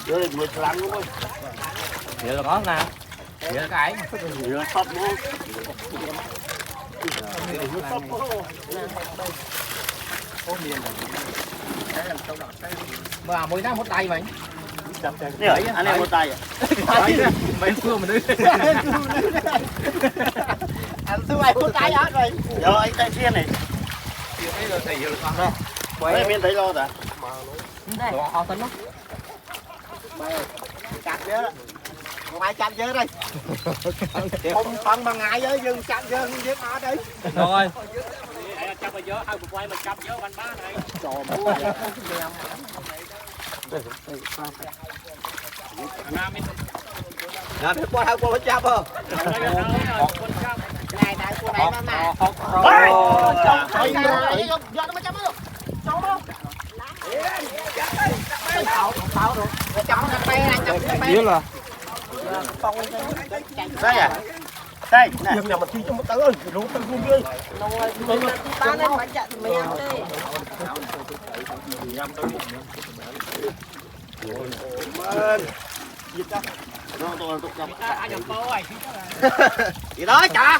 Rồi mười lăm luôn. Vậy là ngon nè. Vậy là cái. Rồi sắp luôn. Mà mỗi tháng một tay mày. Anh em một tay à? Mấy phương mà đưa. Anh thứ bảy một tay hết rồi. Rồi anh tay xiên này. Cái rồi thì con đó. Quay bên thấy lo rồi. Đồ ho tính lắm. Chặt chứ. Không ai chặt chứ đây. Không phân bằng ngày với dừng chặt chứ giết nó đi. Rồi. Chặt bây giờ hai cuộc quay mình chặt giờ bánh ba này. Nè biết qua hai con chắp không? Này tại cô này mà mà. Biết là. Đây à? Đây, này. Nhưng mà thi cho một tớ ơi, luôn tớ luôn đi. Ba lên bánh chợ thì mày ăn đi. Gì đó chả.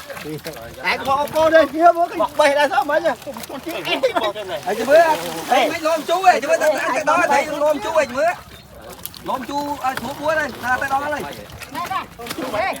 Tại cô đi, kia bữa cái bè là sao mà nhá. Con chiếc em. Chứ bữa mấy lom chú ơi, chứ bữa ăn cái đó thấy lom chú ơi chứ bữa. Lom chú thuốc búa đây, ra tay đó đây. Này này, chú ơi.